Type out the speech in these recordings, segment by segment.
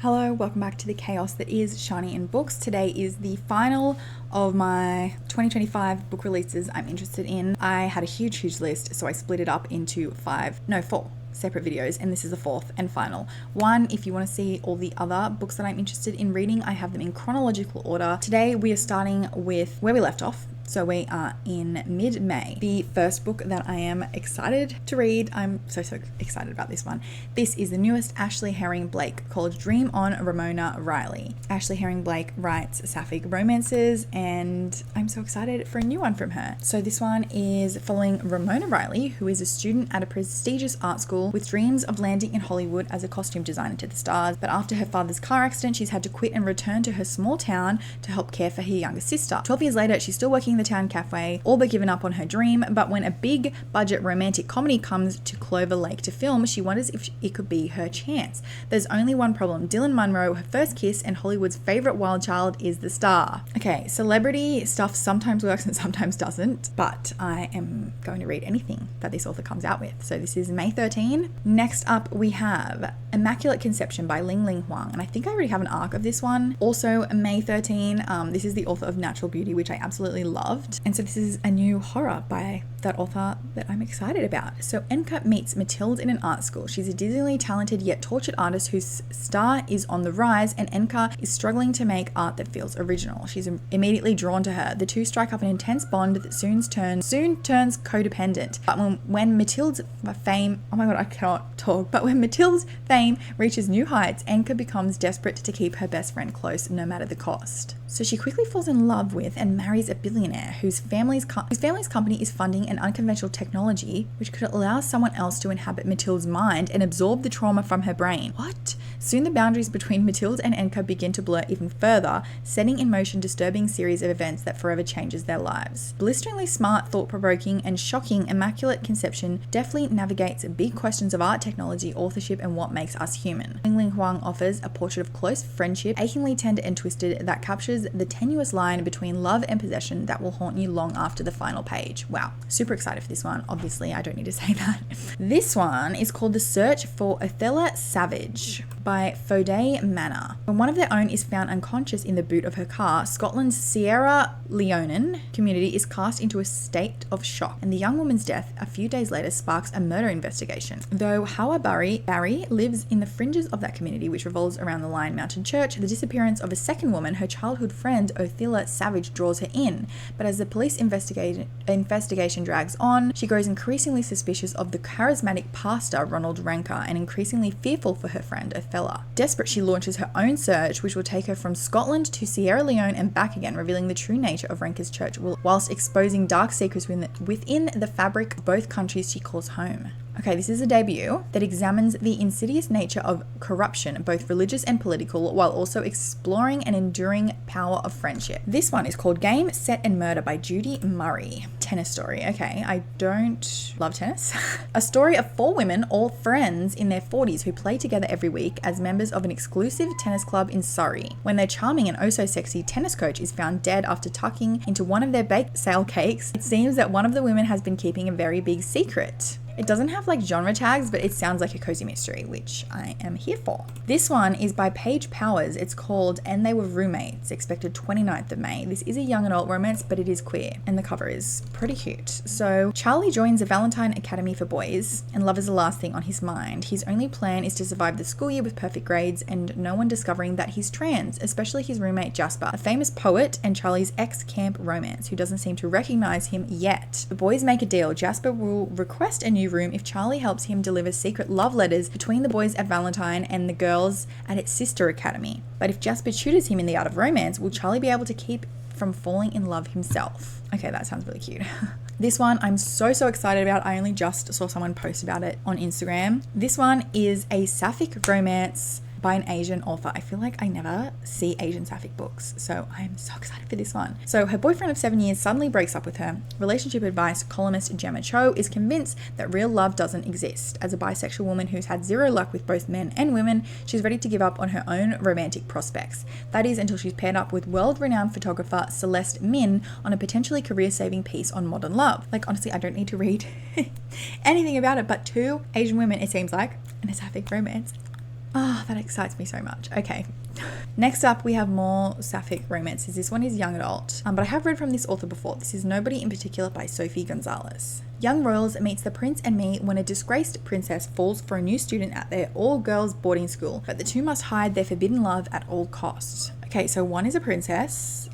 Hello, welcome back to the chaos that is Shiny in Books. Today is the final of my 2025 book releases I'm interested in. I had a huge list, so I split it up into four separate videos, and this is the fourth and final one. If you want to see all the other books that I'm interested in reading, I have them in chronological order. Today we are starting with where we left off. So we are in mid-May. The first book that I am excited to read, I'm so excited about this one. This is the newest Ashley Herring Blake called Dream on Ramona Riley. Ashley Herring Blake writes sapphic romances, and I'm so excited for a new one from her. So this one is following Ramona Riley, who is a student at a prestigious art school with dreams of landing in Hollywood as a costume designer to the stars. But after her father's car accident, she's had to quit and return to her small town to help care for her younger sister. 12 years later, she's still working the town cafe, all but given up on her dream. But when a big budget romantic comedy comes to Clover Lake to film, she wonders if it could be her chance. There's only one problem: Dylan Munro, her first kiss and Hollywood's favorite wild child, is the star. Okay, celebrity stuff sometimes works and sometimes doesn't, but I am going to read anything that this author comes out with. So this is May 13. Next up we have Immaculate Conception by Ling Huang, and I think I already have an arc of this one. Also May 13, this is the author of Natural Beauty, which I absolutely loved. And so this is a new horror by that author that I'm excited about. So Enka meets Mathilde in an art school. She's a dizzyingly talented yet tortured artist whose star is on the rise, and Enka is struggling to make art that feels original. She's immediately drawn to her. The two strike up an intense bond that soon turns codependent. But when Mathilde's fame, oh my god, I cannot talk. But when Mathilde's fame reaches new heights, Enka becomes desperate to keep her best friend close, no matter the cost. So she quickly falls in love with and marries a billionaire whose family's company is funding an unconventional technology which could allow someone else to inhabit Mathilde's mind and absorb the trauma from her brain. What? Soon the boundaries between Mathilde and Enka begin to blur even further, setting in motion a disturbing series of events that forever changes their lives. Blisteringly smart, thought-provoking, and shocking, Immaculate Conception deftly navigates big questions of art, technology, authorship, and what makes us human. Ling Huang offers a portrait of close friendship, achingly tender and twisted, that captures the tenuous line between love and possession that will haunt you long after the final page. Wow, super excited for this one. Obviously, I don't need to say that. This one is called The Search for Othello Savage by Fode Manor. When one of their own is found unconscious in the boot of her car, Scotland's Sierra Leonean community is cast into a state of shock, and the young woman's death a few days later sparks a murder investigation. Though Hawa Barry lives in the fringes of that community, which revolves around the Lion Mountain Church, the disappearance of a second woman, her childhood friend Othello Savage, draws her in. But as the police investigation drags on, she grows increasingly suspicious of the charismatic pastor Ronald Ranker and increasingly fearful for her friend Othello. Desperate, she launches her own search, which will take her from Scotland to Sierra Leone and back again, revealing the true nature of Ranker's church whilst exposing dark secrets within the fabric of both countries she calls home. Okay, this is a debut that examines the insidious nature of corruption, both religious and political, while also exploring an enduring power of friendship. This one is called Game, Set and Murder by Judy Murray. Tennis story. Okay, I don't love tennis. A story of four women, all friends in their 40s, who play together every week as members of an exclusive tennis club in Surrey. When their charming and oh so sexy tennis coach is found dead after tucking into one of their bake sale cakes, it seems that one of the women has been keeping a very big secret. It doesn't have like genre tags, but it sounds like a cozy mystery, which I am here for. This one is by Paige Powers. It's called And They Were Roommates, expected 29th of May. This is a young adult romance, but it is queer, and the cover is pretty cute. So Charlie joins a Valentine Academy for boys, and love is the last thing on his mind. His only plan is to survive the school year with perfect grades, and no one discovering that he's trans, especially his roommate Jasper, a famous poet and Charlie's ex-camp romance, who doesn't seem to recognize him yet. The boys make a deal. Jasper will request a new room if Charlie helps him deliver secret love letters between the boys at Valentine and the girls at its sister academy. But if Jasper tutors him in the art of romance, will Charlie be able to keep from falling in love himself? Okay, that sounds really cute. This one I'm so excited about. I only just saw someone post about it on Instagram. This one is a sapphic romance by an Asian author. I feel like I never see Asian sapphic books, so I'm so excited for this one. So her boyfriend of 7 years suddenly breaks up with her. Relationship advice columnist Gemma Cho is convinced that real love doesn't exist. As a bisexual woman who's had zero luck with both men and women, she's ready to give up on her own romantic prospects. That is until she's paired up with world-renowned photographer Celeste Min on a potentially career-saving piece on modern love. Like, honestly, I don't need to read anything about it, but two Asian women, it seems like, in a sapphic romance. Oh, that excites me so much. Okay. Next up, we have more sapphic romances. This one is young adult, but I have read from this author before. This is Nobody in Particular by Sophie Gonzalez. Young royals meets the prince and me when a disgraced princess falls for a new student at their all-girls boarding school, but the two must hide their forbidden love at all costs. Okay, so one is a princess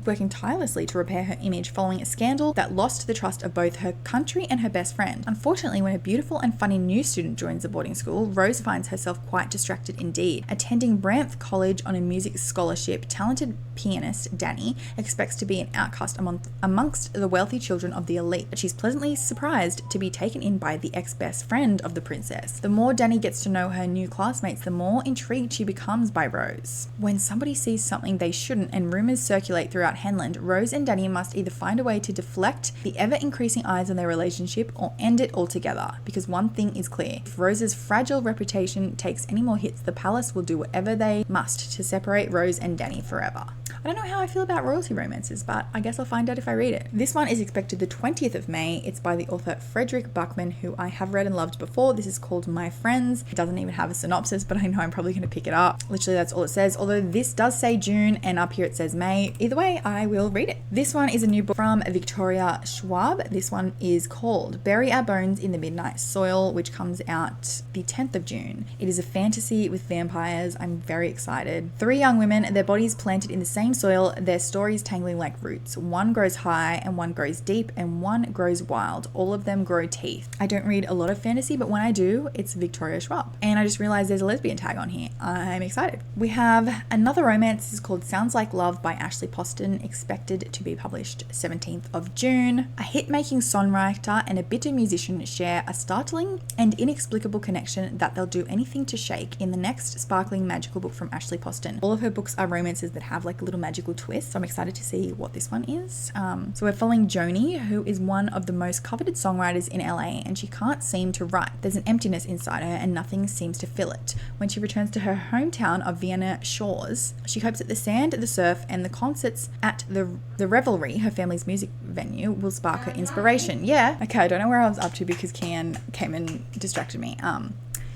working tirelessly to repair her image following a scandal that lost the trust of both her country and her best friend. Unfortunately, when a beautiful and funny new student joins the boarding school, Rose finds herself quite distracted indeed. Attending Brantford College on a music scholarship, talented pianist Danny expects to be an outcast amongst the wealthy children of the elite, but she's pleasantly surprised to be taken in by the ex-best friend of the princess. The more Danny gets to know her new classmates, the more intrigued she becomes by Rose. When somebody sees something they shouldn't and rumors circulate throughout Henland, Rose and Danny must either find a way to deflect the ever-increasing eyes on their relationship or end it altogether, because one thing is clear: if Rose's fragile reputation takes any more hits, the palace will do whatever they must to separate Rose and Danny forever. I don't know how I feel about royalty romances, but I guess I'll find out if I read it. This one is expected the 20th of May. It's by the author Frederick Buckman, who I have read and loved before. This is called My Friends. It doesn't even have a synopsis, but I know I'm probably going to pick it up. Literally, that's all it says, although this does say June and up here it says May. Either way, I will read it. This one is a new book from Victoria Schwab. This one is called Bury Our Bones in the Midnight Soil, which comes out the 10th of June. It is a fantasy with vampires. I'm very excited. 3 young women, their bodies planted in the same soil, their stories tangling like roots. One grows high and one grows deep and one grows wild. All of them grow teeth. I don't read a lot of fantasy, but when I do, it's Victoria Schwab. And I just realized there's a lesbian tag on here. I'm excited. We have another romance. This is called Sounds Like Love by Ashley Poston, expected to be published 17th of June. A hit-making songwriter and a bitter musician share a startling and inexplicable connection that they'll do anything to shake in the next sparkling magical book from Ashley Poston. All of her books are romances that have like a little magical twist, so I'm excited to see what this one is. So we're following Joni, who is one of the most coveted songwriters in LA, and she can't seem to write. There's an emptiness inside her and nothing seems to fill it. When she returns to her hometown of Vienna Shores, she hopes that the sand, the surf, and the concerts at the Revelry, her family's music venue, will spark her inspiration. Yeah, okay, I don't know where I was up to because Kian came and distracted me.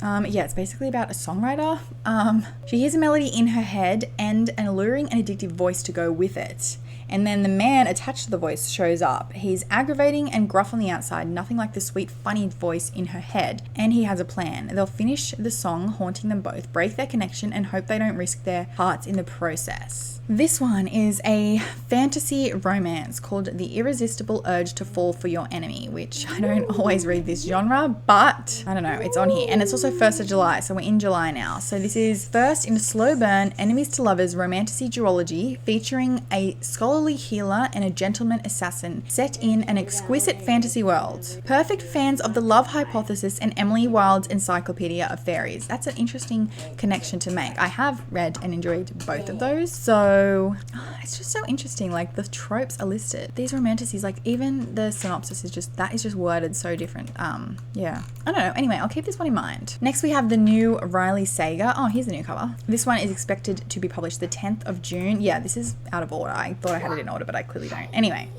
Yeah, it's basically about a songwriter. She hears a melody in her head and an alluring and addictive voice to go with it. And then the man attached to the voice shows up. He's aggravating and gruff on the outside, nothing like the sweet, funny voice in her head. And he has a plan. They'll finish the song haunting them both, break their connection, and hope they don't risk their hearts in the process. This one is a fantasy romance called The Irresistible Urge to Fall for Your Enemy, which I don't always read this genre, but I don't know, it's on here. And it's also 1st of July, so we're in July now. So this is first in a slow burn, enemies to lovers romantasy duology featuring a scholarly healer and a gentleman assassin set in an exquisite fantasy world. Perfect fans of the Love Hypothesis and Emily Wilde's Encyclopedia of Fairies. That's an interesting connection to make. I have read and enjoyed both of those, so it's just so interesting. Like the tropes are listed. These romantasies, like even the synopsis is just worded so different. Yeah, I don't know. Anyway, I'll keep this one in mind. Next, we have the new Riley Sager. Oh, here's the new cover. This one is expected to be published the 10th of June. Yeah, this is out of order. I thought I had it in order, but I clearly don't. Anyway.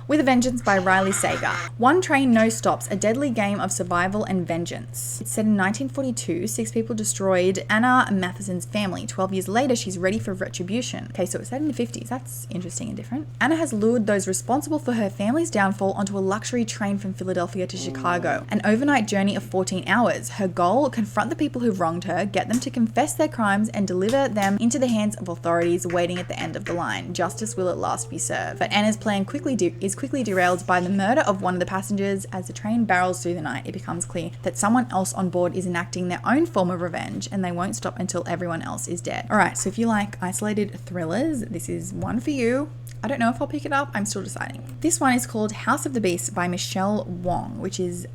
With a Vengeance by Riley Sager. One Train, No Stops, a deadly game of survival and vengeance. It's set in 1942. 6 people destroyed Anna Matheson's family. 12 years later, she's ready for retribution. Okay, so it's set in the 50s. That's interesting and different. Anna has lured those responsible for her family's downfall onto a luxury train from Philadelphia to Chicago. An overnight journey of 14 hours. Her goal, confront the people who've wronged her, get them to confess their crimes, and deliver them into the hands of authorities waiting at the end of the line. Justice will at last be served. But Anna's plan is quickly derailed by the murder of one of the passengers. As the train barrels through the night, it becomes clear that someone else on board is enacting their own form of revenge, and they won't stop until everyone else is dead. Alright, so if you like isolated thrillers, this is one for you. I don't know if I'll pick it up. I'm still deciding. This one is called House of the Beast by Michelle Wong, which is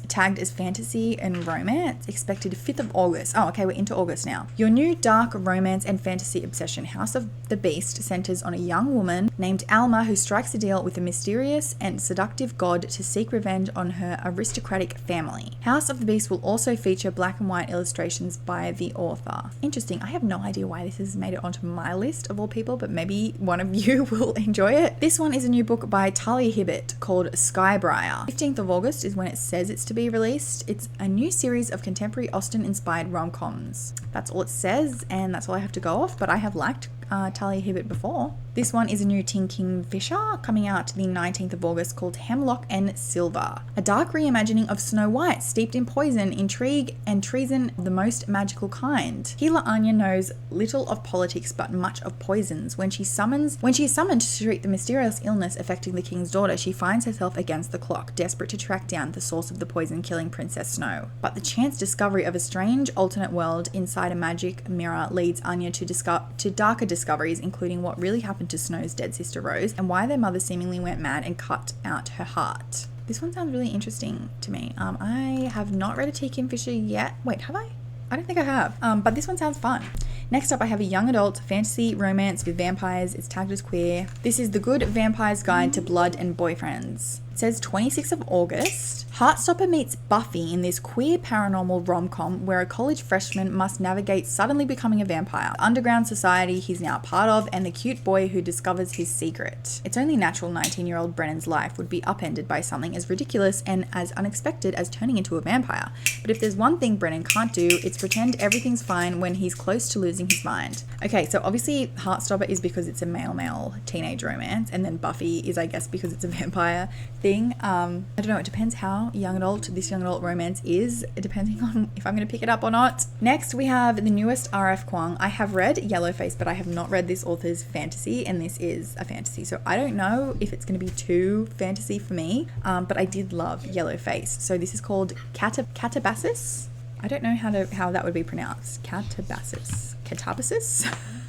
tagged as fantasy and romance, expected 5th of August. Oh, okay, we're into August now. Your new dark romance and fantasy obsession, House of the Beast, centers on a young woman named Alma who strikes a deal with a mysterious and seductive god to seek revenge on her aristocratic family. House of the Beast will also feature black and white illustrations by the author. Interesting. I have no idea why this has made it onto my list of all people, but maybe one of you will enjoy it. This one is a new book by Talia Hibbert called Skybriar. 15th of August is when it says it's to be released. It's a new series of contemporary Austen-inspired rom-coms. That's all it says, and that's all I have to go off, but I have liked Talia Hibbert before. This one is a new Tin Kingfisher coming out the 19th of August called Hemlock and Silver. A dark reimagining of Snow White steeped in poison, intrigue, and treason of the most magical kind. Healer Anya knows little of politics but much of poisons. When she is summoned to treat the mysterious illness affecting the king's daughter, she finds herself against the clock, desperate to track down the source of the poison killing Princess Snow. But the chance discovery of a strange alternate world inside a magic mirror leads Anya to darker discoveries, including what really happened to Snow's dead sister Rose and why their mother seemingly went mad and cut out her heart. This one sounds really interesting to me. I have not read a T. Kingfisher yet. Wait, have I? I don't think I have. But this one sounds fun. Next up, I have a young adult fantasy romance with vampires. It's tagged as queer. This is The Good Vampire's Guide to Blood and Boyfriends. It says 26th of August. Heartstopper meets Buffy in this queer paranormal rom-com where a college freshman must navigate suddenly becoming a vampire, the underground society he's now part of, and the cute boy who discovers his secret. It's only natural 19-year-old Brennan's life would be upended by something as ridiculous and as unexpected as turning into a vampire. But if there's one thing Brennan can't do, it's pretend everything's fine when he's close to losing his mind. Okay, so obviously Heartstopper is because it's a male-male teenage romance, and then Buffy is, I guess, because it's a vampire thing. I don't know, it depends how young adult this young adult romance is, depending on if I'm going to pick it up or not. Next, we have the newest R.F. Kuang. I have read Yellowface, but I have not read this author's fantasy, and this is a fantasy, so I don't know if it's going to be too fantasy for me, but I did love Yellowface. So this is called Catabasis. I don't know how that would be pronounced. Catabasis.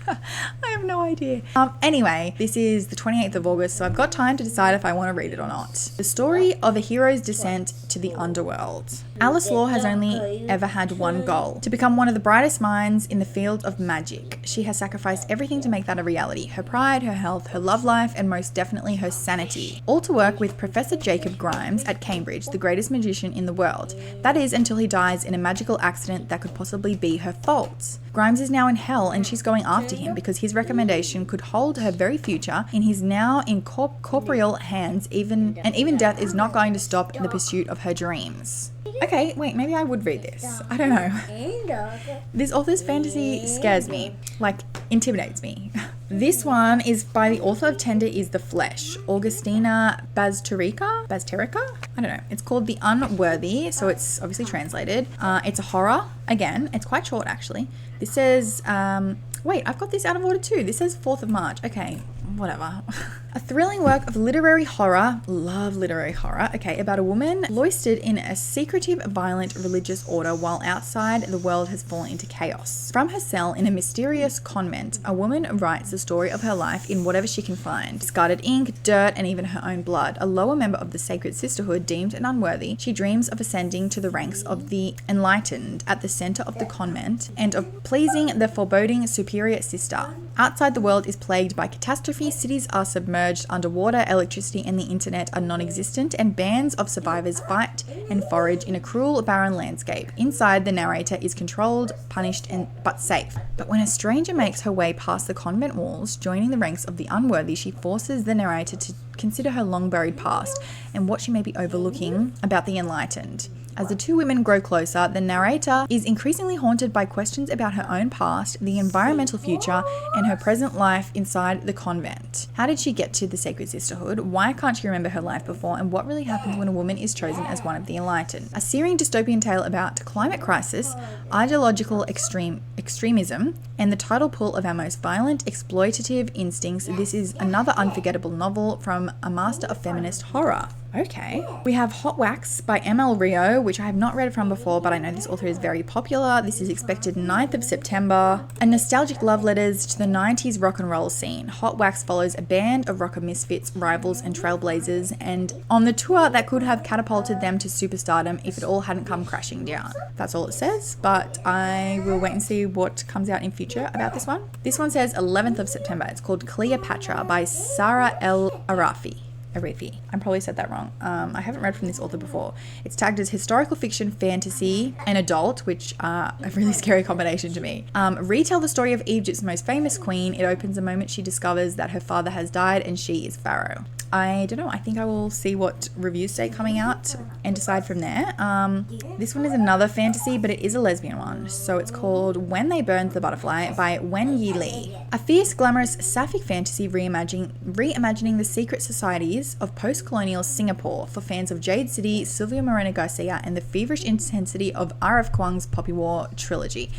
I have no idea. Anyway, this is the 28th of August, so I've got time to decide if I want to read it or not. The story of a hero's descent to the underworld. Alice Law has only ever had one goal: to become one of the brightest minds in the field of magic. She has sacrificed everything to make that a reality: her pride, her health, her love life, and most definitely her sanity. All to work with Professor Jacob Grimes at Cambridge, the greatest magician in the world. That is, until he dies in a magical accident that could possibly be her fault. Grimes is now in hell, and she's going after him because his recommendation could hold her very future in his now incorporeal hands, and even death is not going to stop the pursuit of her dreams. Okay, wait, maybe I would read this. I don't know. This author's fantasy scares me, like intimidates me. This one is by the author of Tender is the Flesh, Augustina Bazterrica? I don't know. It's called The Unworthy, so it's obviously translated. It's a horror. Again, it's quite short actually. This says, wait, I've got this out of order too. This says 4th of March. Okay, whatever. A thrilling work of literary horror, love literary horror, okay, about a woman cloistered in a secretive, violent religious order while outside the world has fallen into chaos. From her cell in a mysterious convent, a woman writes the story of her life in whatever she can find. Discarded ink, dirt, and even her own blood. A lower member of the sacred sisterhood, deemed an unworthy, she dreams of ascending to the ranks of the enlightened at the center of the convent and of pleasing the foreboding superior sister. Outside, the world is plagued by catastrophe, cities are submerged underwater, electricity and the internet are non-existent, and bands of survivors fight and forage in a cruel, barren landscape. Inside, the narrator is controlled, punished, but safe. But when a stranger makes her way past the convent walls, joining the ranks of the unworthy, she forces the narrator to consider her long-buried past and what she may be overlooking about the enlightened. As the two women grow closer, the narrator is increasingly haunted by questions about her own past, the environmental future, and her present life inside the convent. How did she get to the sacred sisterhood? Why can't she remember her life before? And what really happens when a woman is chosen as one of the enlightened? A searing dystopian tale about climate crisis, ideological extremism, and the tidal pull of our most violent, exploitative instincts. This is another unforgettable novel from a master of feminist horror. Okay. We have Hot Wax by M.L. Rio, which I have not read from before, but I know this author is very popular. This is expected 9th of September. A nostalgic love letters to the 90s rock and roll scene. Hot Wax follows a band of rocker misfits, rivals and trailblazers, and on the tour that could have catapulted them to superstardom if it all hadn't come crashing down. That's all it says, but I will wait and see what comes out in future about this one. This one says 11th of September. It's called Cleopatra by Sarah El Arafi. Arethi. I probably said that wrong. I haven't read from this author before. It's tagged as historical fiction, fantasy, and adult, which are a really scary combination to me. Retell the story of Egypt's most famous queen. It opens the moment she discovers that her father has died and she is pharaoh. I don't know. I think I will see what reviews say coming out and decide from there. This one is another fantasy, but it is a lesbian one. So it's called When They Burned the Butterfly by Wen Yi Lee. A fierce, glamorous, sapphic fantasy reimagining the secret societies of post-colonial Singapore for fans of Jade City, Sylvia Moreno Garcia, and the feverish intensity of R.F. Kuang's Poppy War trilogy.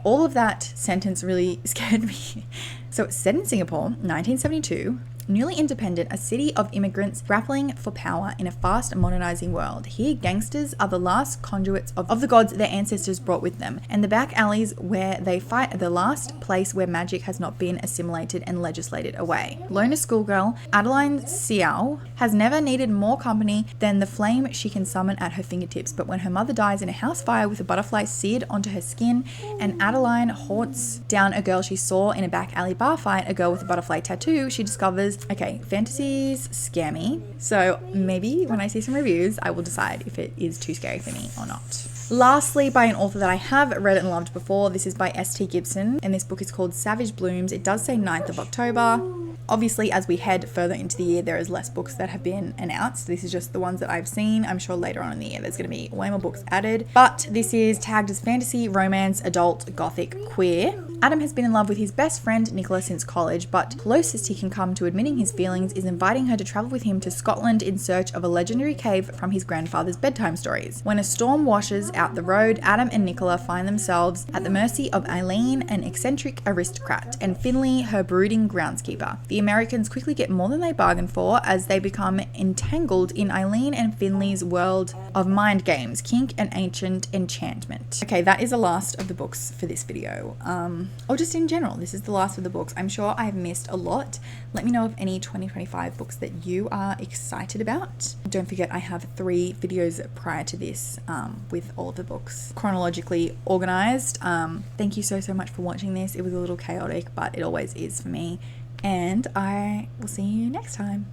All of that sentence really scared me. So it's set in Singapore, 1972. Newly independent, a city of immigrants grappling for power in a fast and modernizing world. Here, gangsters are the last conduits of the gods their ancestors brought with them, and the back alleys where they fight are the last place where magic has not been assimilated and legislated away. Loner schoolgirl Adeline Xiao has never needed more company than the flame she can summon at her fingertips, but when her mother dies in a house fire with a butterfly seared onto her skin, and Adeline haunts down a girl she saw in a back alley bar fight, a girl with a butterfly tattoo, she discovers, okay, fantasies scare me, so maybe when I see some reviews, I will decide if it is too scary for me or not. Lastly, by an author that I have read and loved before, this is by S.T. Gibson, and this book is called Savage Blooms. It does say 9th of October. Obviously, as we head further into the year, there is less books that have been announced. This is just the ones that I've seen. I'm sure later on in the year there's going to be way more books added. But this is tagged as fantasy, romance, adult, gothic, queer. Adam has been in love with his best friend Nicola since college, but closest he can come to admitting his feelings is inviting her to travel with him to Scotland in search of a legendary cave from his grandfather's bedtime stories. When a storm washes out the road, Adam and Nicola find themselves at the mercy of Eileen, an eccentric aristocrat, and Finley, her brooding groundskeeper. The Americans quickly get more than they bargained for as they become entangled in Eileen and Finley's world of mind games, kink, and ancient enchantment. Okay, that is the last of the books for this video. Or just in general, this is the last of the books. I'm sure I've missed a lot. Let me know of any 2025 books that you are excited about. Don't forget I have 3 videos prior to this with all of the books chronologically organized. Thank you so much for watching this. It was a little chaotic, but it always is for me. And I will see you next time.